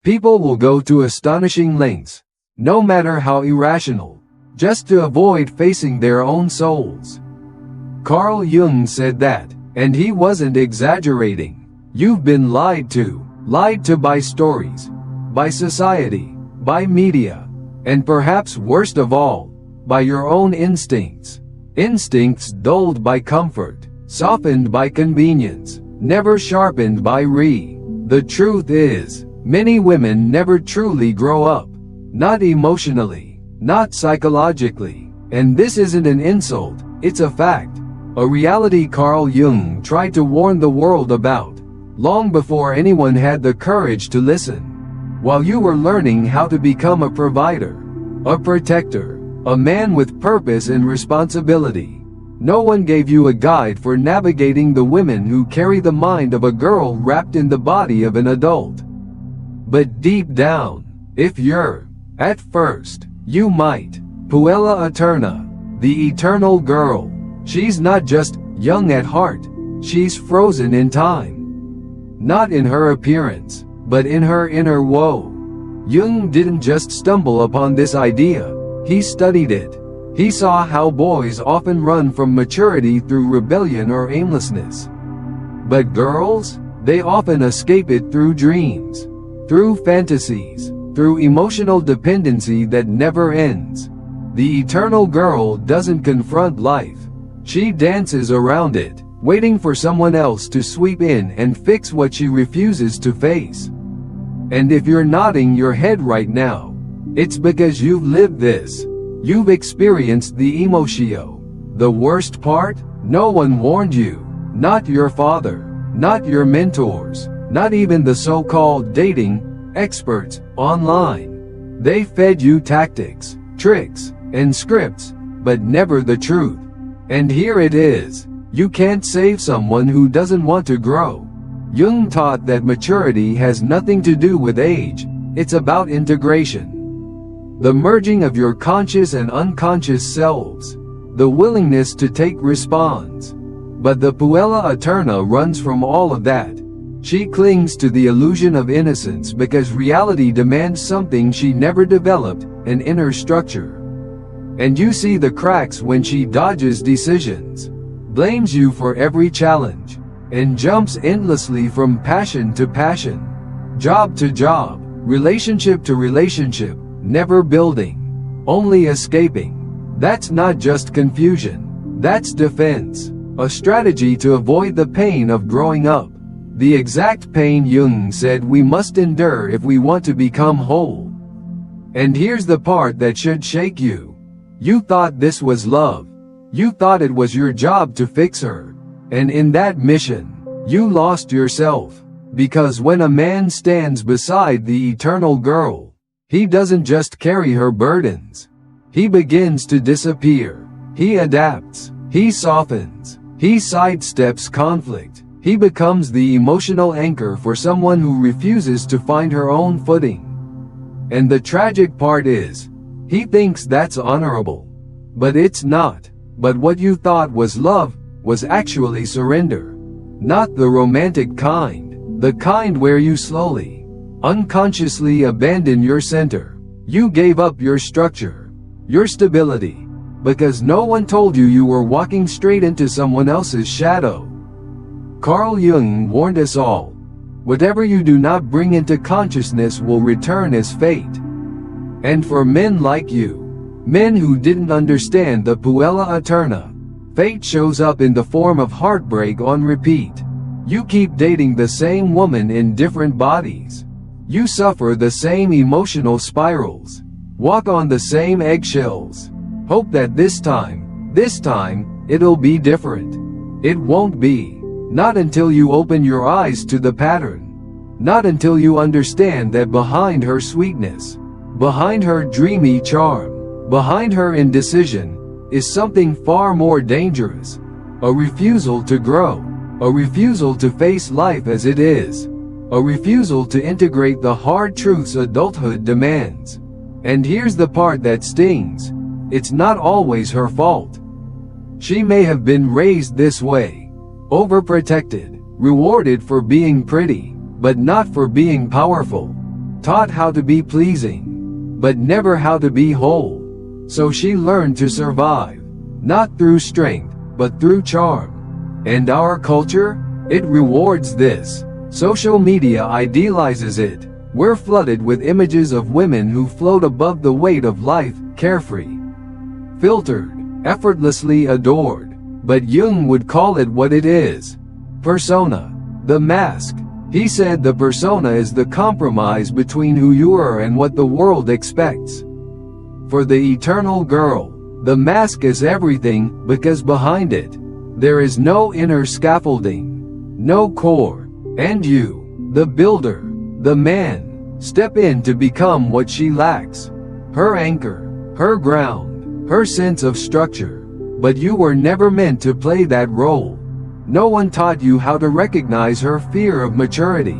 People will go to astonishing lengths, no matter how irrational, just to avoid facing their own souls. Carl Jung said that, and he wasn't exaggerating. You've been lied to by stories, by society, by media, and perhaps worst of all, by your own instincts. Instincts dulled by comfort, softened by convenience, never sharpened by the truth is, many women never truly grow up. Not emotionally, not psychologically. And this isn't an insult, it's a fact. A reality Carl Jung tried to warn the world about, long before anyone had the courage to listen. While you were learning how to become a provider, a protector, a man with purpose and responsibility, no one gave you a guide for navigating the women who carry the mind of a girl wrapped in the body of an adult. But deep down, if you're, at first, you might, Puella Eterna, the eternal girl, she's not just young at heart, she's frozen in time. Not in her appearance, but in her inner woe. Jung didn't just stumble upon this idea, he studied it. He saw how boys often run from maturity through rebellion or aimlessness. But girls, they often escape it through dreams, through fantasies, through emotional dependency that never ends. The eternal girl doesn't confront life. She dances around it, waiting for someone else to sweep in and fix what she refuses to face. And if you're nodding your head right now, it's because you've lived this. You've experienced the emotio. The worst part? No one warned you. Not your father, not your mentors, not even the so-called dating experts online. They fed you tactics, tricks, and scripts, but never the truth. And here it is. You can't save someone who doesn't want to grow. Jung taught that maturity has nothing to do with age. It's about integration. The merging of your conscious and unconscious selves. The willingness to take response. But the Puella Eterna runs from all of that. She clings to the illusion of innocence because reality demands something she never developed, an inner structure. And you see the cracks when she dodges decisions, blames you for every challenge, and jumps endlessly from passion to passion, job to job, relationship to relationship, never building, only escaping. That's not just confusion, that's defense, a strategy to avoid the pain of growing up. The exact pain Jung said we must endure if we want to become whole. And here's the part that should shake you. You thought this was love. You thought it was your job to fix her. And in that mission, you lost yourself. Because when a man stands beside the eternal girl, he doesn't just carry her burdens. He begins to disappear. He adapts. He softens. He sidesteps conflict. He becomes the emotional anchor for someone who refuses to find her own footing. And the tragic part is, he thinks that's honorable. But it's not. But what you thought was love was actually surrender. Not the romantic kind. The kind where you slowly, unconsciously abandon your center. You gave up your structure, your stability, because no one told you you were walking straight into someone else's shadow. Carl Jung warned us all. Whatever you do not bring into consciousness will return as fate. And for men like you, men who didn't understand the Puella Eterna, fate shows up in the form of heartbreak on repeat. You keep dating the same woman in different bodies. You suffer the same emotional spirals, walk on the same eggshells, hope that this time, it'll be different. It won't be. Not until you open your eyes to the pattern. Not until you understand that behind her sweetness, behind her dreamy charm, behind her indecision, is something far more dangerous. A refusal to grow. A refusal to face life as it is. A refusal to integrate the hard truths adulthood demands. And here's the part that stings. It's not always her fault. She may have been raised this way. Overprotected, rewarded for being pretty, but not for being powerful. taught how to be pleasing, but never how to be whole. So she learned to survive, not through strength, but through charm. And our culture? It rewards this. Social media idealizes it. We're flooded with images of women who float above the weight of life, carefree, filtered, effortlessly adored. But Jung would call it what it is. Persona. The mask. He said the persona is the compromise between who you are and what the world expects. For the eternal girl, the mask is everything, because behind it, there is no inner scaffolding, no core. And you, the builder, the man, step in to become what she lacks. Her anchor, her ground, her sense of structure. But you were never meant to play that role. No one taught you how to recognize her fear of maturity,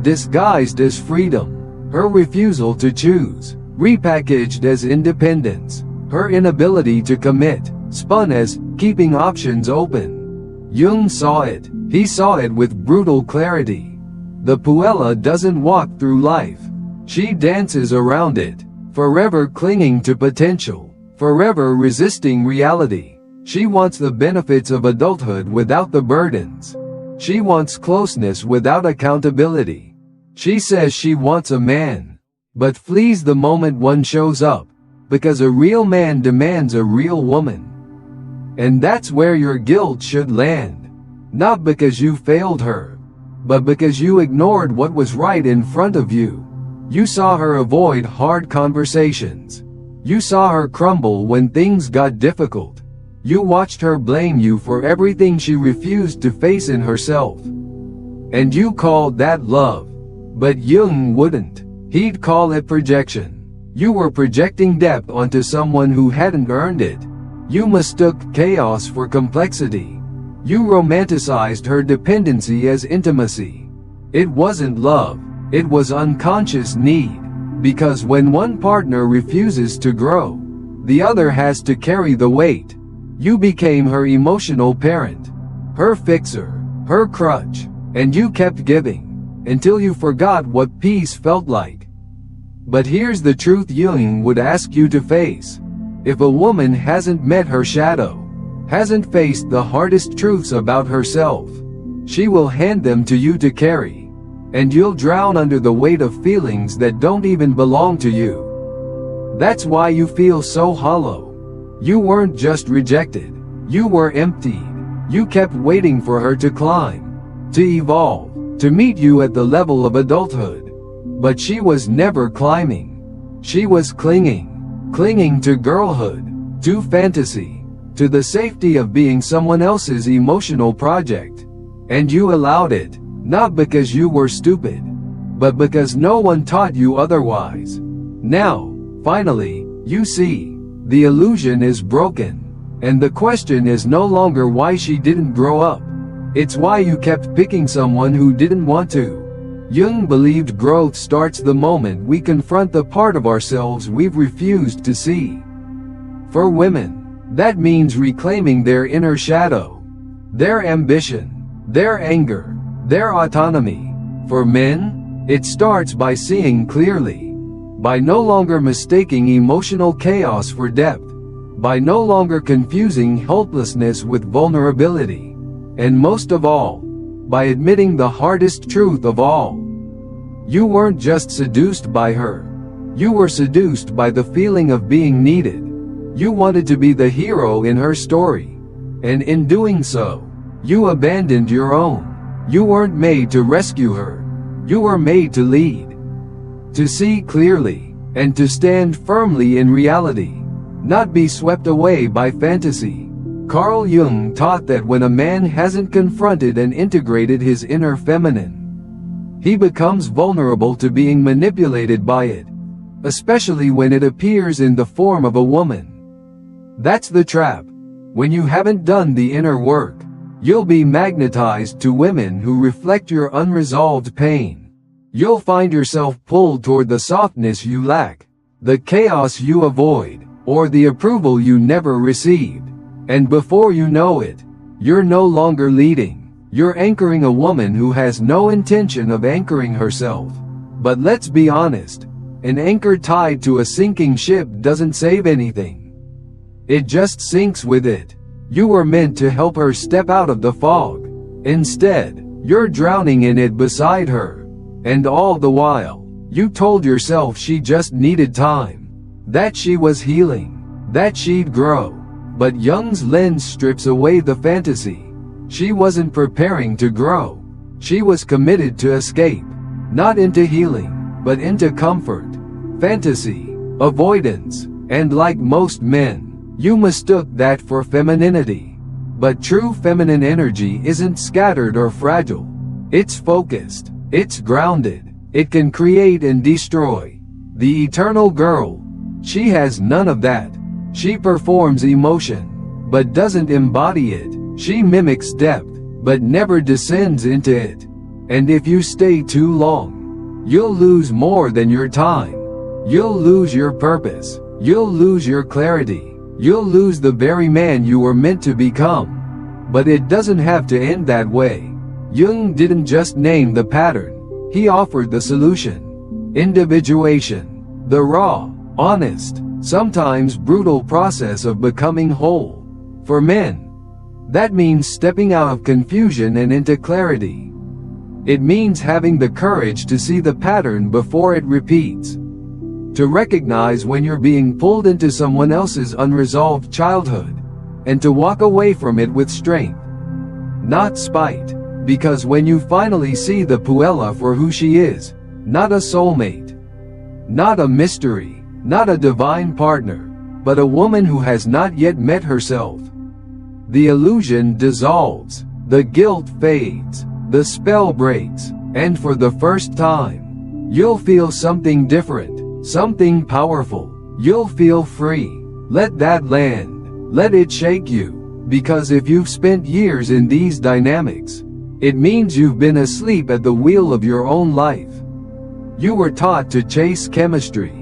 disguised as freedom, her refusal to choose, repackaged as independence, her inability to commit, spun as keeping options open. Jung saw it. He saw it with brutal clarity. The Puella doesn't walk through life. She dances around it, forever clinging to potential, forever resisting reality. She wants the benefits of adulthood without the burdens. She wants closeness without accountability. She says she wants a man, but flees the moment one shows up, because a real man demands a real woman. And that's where your guilt should land. Not because you failed her, but because you ignored what was right in front of you. You saw her avoid hard conversations. You saw her crumble when things got difficult. You watched her blame you for everything she refused to face in herself. And you called that love. But Jung wouldn't. He'd call it projection. You were projecting depth onto someone who hadn't earned it. You mistook chaos for complexity. You romanticized her dependency as intimacy. It wasn't love. It was unconscious need. Because when one partner refuses to grow, the other has to carry the weight. You became her emotional parent, her fixer, her crutch, and you kept giving, until you forgot what peace felt like. But here's the truth Jung would ask you to face. If a woman hasn't met her shadow, hasn't faced the hardest truths about herself, she will hand them to you to carry, and you'll drown under the weight of feelings that don't even belong to you. That's why you feel so hollow. You weren't just rejected. You were emptied. You kept waiting for her to climb, to evolve, to meet you at the level of adulthood. But she was never climbing. She was clinging to girlhood, to fantasy, to the safety of being someone else's emotional project. And you allowed it, not because you were stupid, but because no one taught you otherwise. Now, finally, you see. The illusion is broken. And the question is no longer why she didn't grow up. It's why you kept picking someone who didn't want to. Jung believed growth starts the moment we confront the part of ourselves we've refused to see. For women, that means reclaiming their inner shadow, their ambition, their anger, their autonomy. For men, it starts by seeing clearly. By no longer mistaking emotional chaos for depth, by no longer confusing helplessness with vulnerability, and most of all, by admitting the hardest truth of all. You weren't just seduced by her. You were seduced by the feeling of being needed. You wanted to be the hero in her story. And in doing so, you abandoned your own. You weren't made to rescue her. You were made to lead. To see clearly, and to stand firmly in reality, not be swept away by fantasy. Carl Jung taught that when a man hasn't confronted and integrated his inner feminine, he becomes vulnerable to being manipulated by it, especially when it appears in the form of a woman. That's the trap. When you haven't done the inner work, you'll be magnetized to women who reflect your unresolved pain. You'll find yourself pulled toward the softness you lack, the chaos you avoid, or the approval you never received. And before you know it, you're no longer leading. You're anchoring a woman who has no intention of anchoring herself. But let's be honest, an anchor tied to a sinking ship doesn't save anything. It just sinks with it. You were meant to help her step out of the fog. Instead, you're drowning in it beside her. And all the while, you told yourself she just needed time, that she was healing, that she'd grow. But Jung's lens strips away the fantasy. She wasn't preparing to grow. She was committed to escape, not into healing, but into comfort, fantasy, avoidance, and like most men, you mistook that for femininity. But true feminine energy isn't scattered or fragile. It's focused, it's grounded, it can create and destroy. The eternal girl, she has none of that. She performs emotion, but doesn't embody it. She mimics depth, but never descends into it. And if you stay too long, you'll lose more than your time. You'll lose your purpose. You'll lose your clarity. You'll lose the very man you were meant to become. But it doesn't have to end that way. Jung didn't just name the pattern. He offered the solution. Individuation. The raw, honest, sometimes brutal process of becoming whole. For men, that means stepping out of confusion and into clarity. It means having the courage to see the pattern before it repeats. To recognize when you're being pulled into someone else's unresolved childhood, and to walk away from it with strength, not spite. Because when you finally see the Puella for who she is, not a soulmate, not a mystery, not a divine partner, but a woman who has not yet met herself, the illusion dissolves, the guilt fades, the spell breaks, and for the first time, you'll feel something different, something powerful. You'll feel free. Let that land. Let it shake you. Because if you've spent years in these dynamics, it means you've been asleep at the wheel of your own life. You were taught to chase chemistry,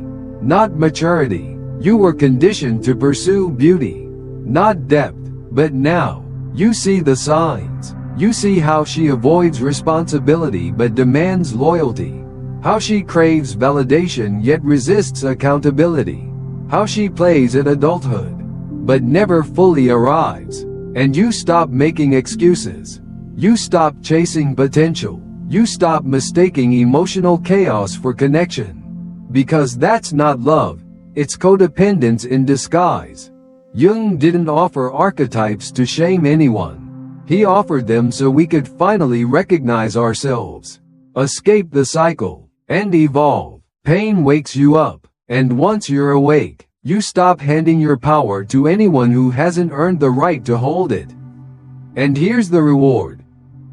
not maturity. You were conditioned to pursue beauty, not depth. But now, you see the signs. You see how she avoids responsibility but demands loyalty. How she craves validation yet resists accountability. How she plays at adulthood, but never fully arrives. And you stop making excuses. You stop chasing potential. You stop mistaking emotional chaos for connection. Because that's not love, it's codependence in disguise. Jung didn't offer archetypes to shame anyone. He offered them so we could finally recognize ourselves, escape the cycle, and evolve. Pain wakes you up, and once you're awake, you stop handing your power to anyone who hasn't earned the right to hold it. And here's the reward.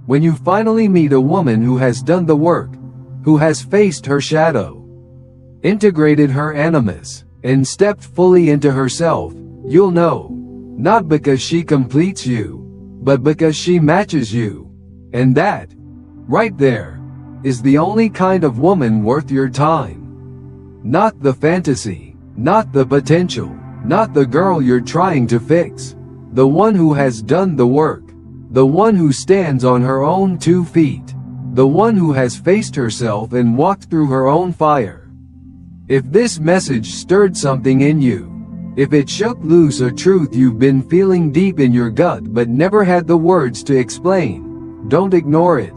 When you finally meet a woman who has done the work, who has faced her shadow, integrated her animus, and stepped fully into herself, you'll know, not because she completes you, but because she matches you. And that, right there, is the only kind of woman worth your time. Not the fantasy, not the potential, not the girl you're trying to fix. The one who has done the work. The one who stands on her own 2 feet. The one who has faced herself and walked through her own fire. If this message stirred something in you, if it shook loose a truth you've been feeling deep in your gut but never had the words to explain, don't ignore it.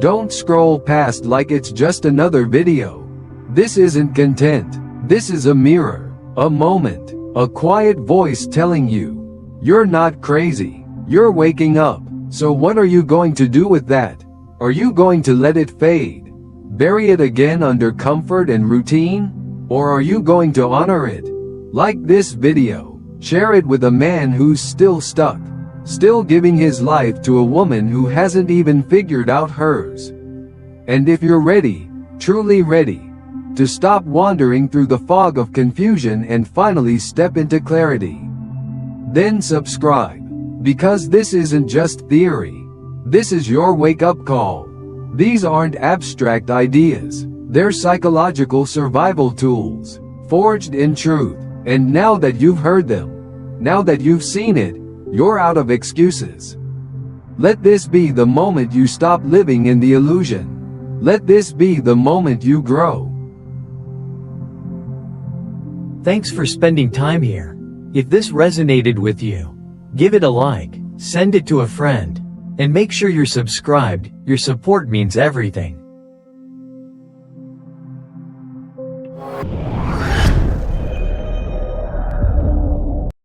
Don't scroll past like it's just another video. This isn't content. This is a mirror, a moment, a quiet voice telling you, you're not crazy, you're waking up. So what are you going to do with that? Are you going to let it fade? Bury it again under comfort and routine? Or are you going to honor it? Like this video, share it with a man who's still stuck, still giving his life to a woman who hasn't even figured out hers. And if you're ready, truly ready, to stop wandering through the fog of confusion and finally step into clarity, then subscribe, because this isn't just theory. This is your wake-up call. These aren't abstract ideas. They're psychological survival tools, forged in truth. And now that you've heard them, now that you've seen it, you're out of excuses. Let this be the moment you stop living in the illusion. Let this be the moment you grow. Thanks for spending time here. If this resonated with you, give it a like, send it to a friend, and make sure you're subscribed. Your support means everything.